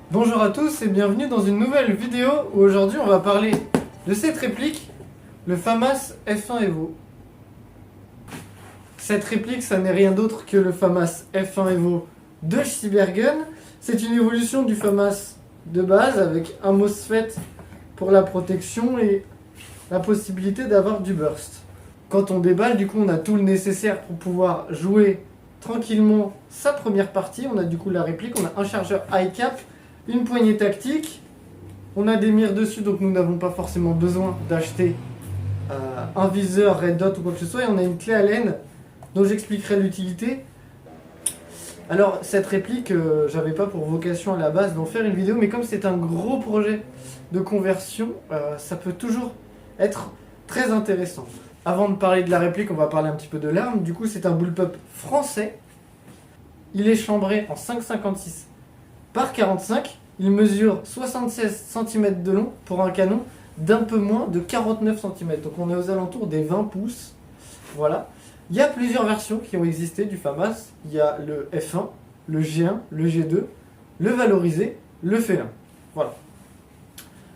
Bonjour à tous et bienvenue dans une nouvelle vidéo où aujourd'hui on va parler de cette réplique, le FAMAS F1 Evo. Cette réplique, ça n'est rien d'autre que le FAMAS F1 Evo de Cybergun. C'est une évolution du FAMAS de base avec un MOSFET pour la protection et la possibilité d'avoir du burst. Quand on déballe, du coup, on a tout le nécessaire pour pouvoir jouer tranquillement sa première partie. On a du coup la réplique, on a un chargeur high cap, une poignée tactique, on a des mires dessus, donc nous n'avons pas forcément besoin d'acheter un viseur red dot ou quoi que ce soit, et on a une clé Allen dont j'expliquerai l'utilité. Alors cette réplique, j'avais pas pour vocation à la base d'en faire une vidéo, mais comme c'est un gros projet de conversion, ça peut toujours être très intéressant. Avant de parler de la réplique, on va parler un petit peu de l'arme. Du coup, c'est un bullpup français. Il est chambré en 5,56 par 45. Il mesure 76 cm de long pour un canon d'un peu moins de 49 cm. Donc on est aux alentours des 20 pouces. Voilà. Il y a plusieurs versions qui ont existé du FAMAS. Il y a le F1, le G1, le G2, le valorisé, le F1. Voilà.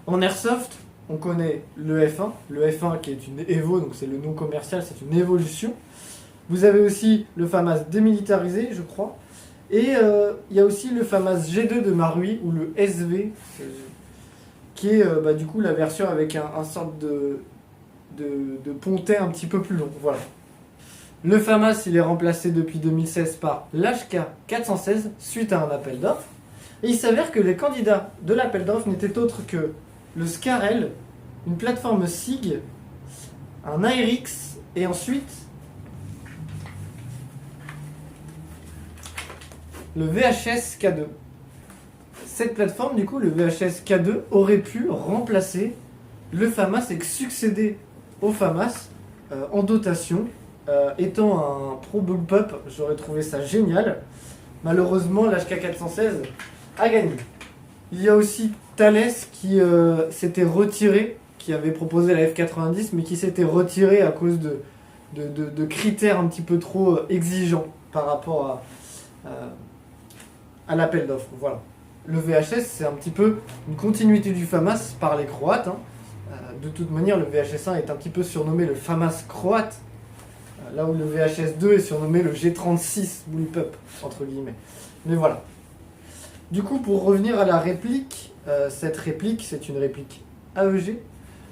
En airsoft, on connaît le F1 qui est une Evo, donc c'est le nom commercial, c'est une évolution. Vous avez aussi le FAMAS démilitarisé, je crois. Et il y a aussi le FAMAS G2 de Marui, ou le SV, qui est du coup la version avec un sorte de pontet un petit peu plus long. Voilà. Le FAMAS, il est remplacé depuis 2016 par l'HK 416 suite à un appel d'offres. Et il s'avère que les candidats de l'appel d'offres n'étaient autres que le Scarel, une plateforme SIG, un ARX et ensuite le VHS K2. Cette plateforme, du coup, le VHS K2 aurait pu remplacer le FAMAS et succéder au FAMAS en dotation. Étant un pro bullpup, j'aurais trouvé ça génial. Malheureusement, l'HK 416 a gagné. Il y a aussi Thales qui s'était retiré, qui avait proposé la F90, mais qui s'était retiré à cause de critères un petit peu trop exigeants par rapport à l'appel d'offres. Voilà. Le VHS, c'est un petit peu une continuité du FAMAS par les Croates. De toute manière, le VHS1 est un petit peu surnommé le FAMAS croate, là où le VHS2 est surnommé le G36 bullpup, entre guillemets. Mais voilà. Du coup, pour revenir à la réplique, cette réplique, c'est une réplique AEG.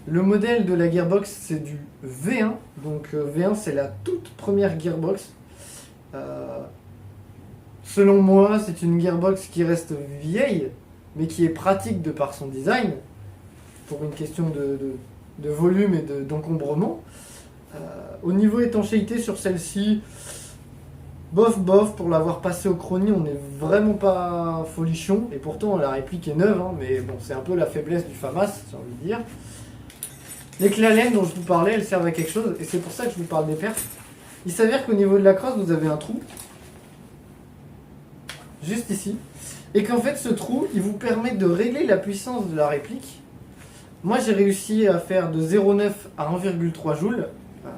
Le modèle de la gearbox, c'est du V1. Donc V1, c'est la toute première gearbox. Selon moi, c'est une gearbox qui reste vieille, mais qui est pratique de par son design, pour une question de volume et d'encombrement. Au niveau étanchéité sur celle-ci, bof, pour l'avoir passé au chrony, on n'est vraiment pas folichon, et pourtant la réplique est neuve, mais bon, c'est un peu la faiblesse du FAMAS, j'ai envie de dire. Les clés Allen dont je vous parlais, elles servent à quelque chose, et c'est pour ça que je vous parle des perfs. Il s'avère qu'au niveau de la crosse, vous avez un trou, juste ici, et qu'en fait ce trou, il vous permet de régler la puissance de la réplique. Moi j'ai réussi à faire de 0,9 à 1,3 joules,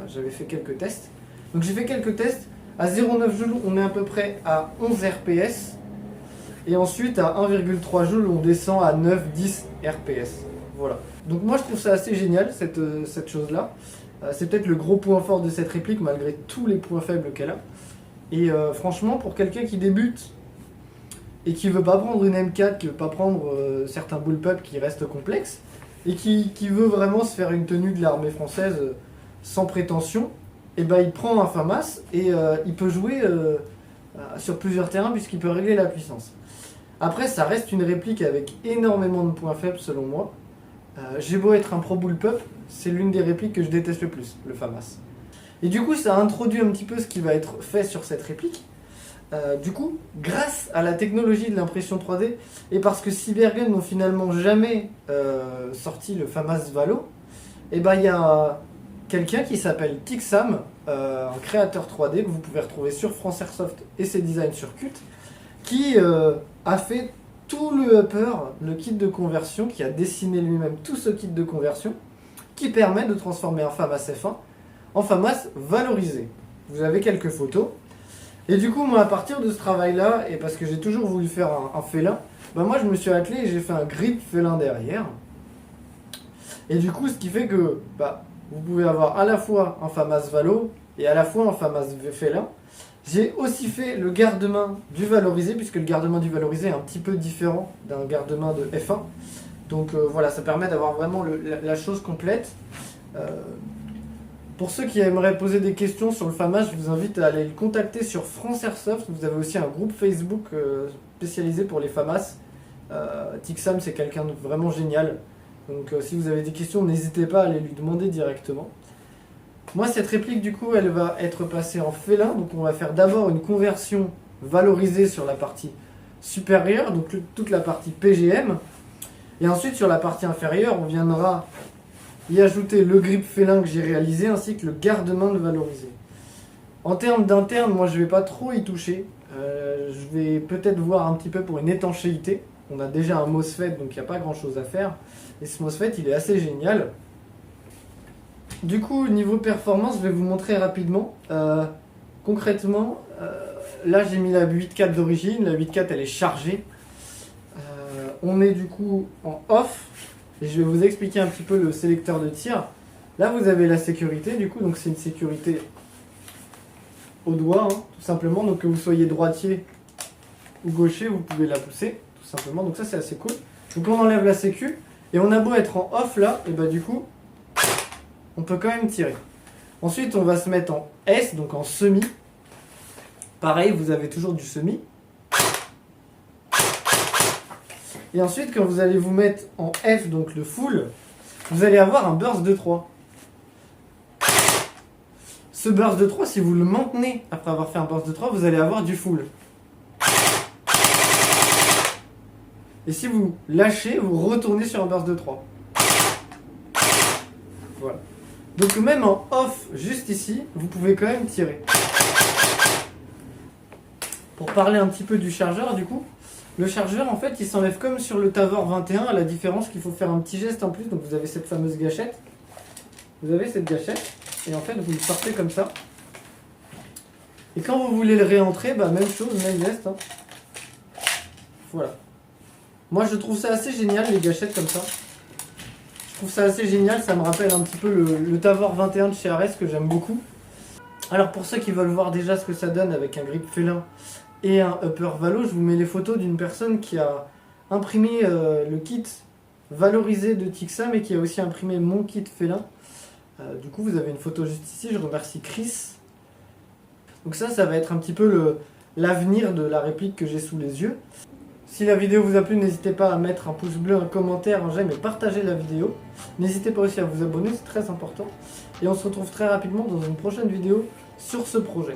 j'avais fait quelques tests. Donc j'ai fait quelques tests. À 0,9 joules, on est à peu près à 11 RPS. Et ensuite, à 1,3 joules, on descend à 9-10 RPS. Voilà. Donc moi, je trouve ça assez génial, cette chose-là. C'est peut-être le gros point fort de cette réplique, malgré tous les points faibles qu'elle a. Et franchement, pour quelqu'un qui débute et qui veut pas prendre une M4, qui veut pas prendre certains bullpups qui restent complexes, et qui veut vraiment se faire une tenue de l'armée française sans prétention, et il prend un FAMAS et il peut jouer sur plusieurs terrains puisqu'il peut régler la puissance. Après, ça reste une réplique avec énormément de points faibles selon moi. J'ai beau être un pro bullpup, c'est l'une des répliques que je déteste le plus, le FAMAS. Et du coup, ça introduit un petit peu ce qui va être fait sur cette réplique. Du coup, grâce à la technologie de l'impression 3D, et parce que Cybergun n'ont finalement jamais sorti le FAMAS Valo, il y a quelqu'un qui s'appelle Tixam, un créateur 3D que vous pouvez retrouver sur France Airsoft et ses designs sur Cut, qui a fait tout le upper, le kit de conversion, qui a dessiné lui-même tout ce kit de conversion, qui permet de transformer un FAMAS F1 en FAMAS valorisé. Vous avez quelques photos. Et du coup, moi, à partir de ce travail-là, et parce que j'ai toujours voulu faire un félin, bah moi, je me suis attelé et j'ai fait un grip félin derrière. Et du coup, ce qui fait que bah, vous pouvez avoir à la fois un FAMAS Valo et à la fois un FAMAS félin. J'ai aussi fait le garde-main du valorisé, puisque le garde-main du valorisé est un petit peu différent d'un garde-main de F1. Donc voilà, ça permet d'avoir vraiment la chose complète. Pour ceux qui aimeraient poser des questions sur le FAMAS, je vous invite à aller le contacter sur France Airsoft. Vous avez aussi un groupe Facebook spécialisé pour les FAMAS. Tixam, c'est quelqu'un de vraiment génial. Donc si vous avez des questions, n'hésitez pas à aller lui demander directement. Moi, cette réplique, du coup, elle va être passée en félin. Donc on va faire d'abord une conversion valorisée sur la partie supérieure, donc toute la partie PGM. Et ensuite, sur la partie inférieure, on viendra y ajouter le grip félin que j'ai réalisé, ainsi que le garde-main de valorisé. En termes d'interne, moi, je ne vais pas trop y toucher. Je vais peut-être voir un petit peu pour une étanchéité. On a déjà un MOSFET, donc il n'y a pas grand-chose à faire. Et ce MOSFET, il est assez génial. Du coup, niveau performance, je vais vous montrer rapidement. Concrètement, là j'ai mis la 8.4 d'origine, la 8.4 elle est chargée. On est du coup en off, et je vais vous expliquer un petit peu le sélecteur de tir. Là vous avez la sécurité, du coup, donc c'est une sécurité au doigt, hein, tout simplement. Donc que vous soyez droitier ou gaucher, vous pouvez la pousser, tout simplement. Donc ça c'est assez cool. Donc on enlève la sécu, et on a beau être en off là, et bah du coup, on peut quand même tirer. Ensuite, on va se mettre en S, donc en semi. Pareil, vous avez toujours du semi. Et ensuite, quand vous allez vous mettre en F, donc le full, vous allez avoir un burst de 3. Ce burst de 3, si vous le maintenez après avoir fait un burst de 3, vous allez avoir du full. Et si vous lâchez, vous retournez sur un burst de 3. Voilà. Donc même en off, juste ici, vous pouvez quand même tirer. Pour parler un petit peu du chargeur, du coup, le chargeur, en fait, il s'enlève comme sur le Tavor 21, à la différence qu'il faut faire un petit geste en plus. Donc vous avez cette fameuse gâchette. Vous avez cette gâchette, et en fait, vous le sortez comme ça. Et quand vous voulez le réentrer, bah même chose, même geste. Hein. Voilà. Moi, je trouve ça assez génial, les gâchettes comme ça. Je trouve ça assez génial, ça me rappelle un petit peu le Tavor 21 de chez Ares que j'aime beaucoup. Alors pour ceux qui veulent voir déjà ce que ça donne avec un grip félin et un upper valo, je vous mets les photos d'une personne qui a imprimé le kit valorisé de Tixam et qui a aussi imprimé mon kit félin. Du coup vous avez une photo juste ici, je remercie Chris. Donc ça va être un petit peu l'avenir de la réplique que j'ai sous les yeux. Si la vidéo vous a plu, n'hésitez pas à mettre un pouce bleu, un commentaire, un j'aime et partager la vidéo. N'hésitez pas aussi à vous abonner, c'est très important. Et on se retrouve très rapidement dans une prochaine vidéo sur ce projet.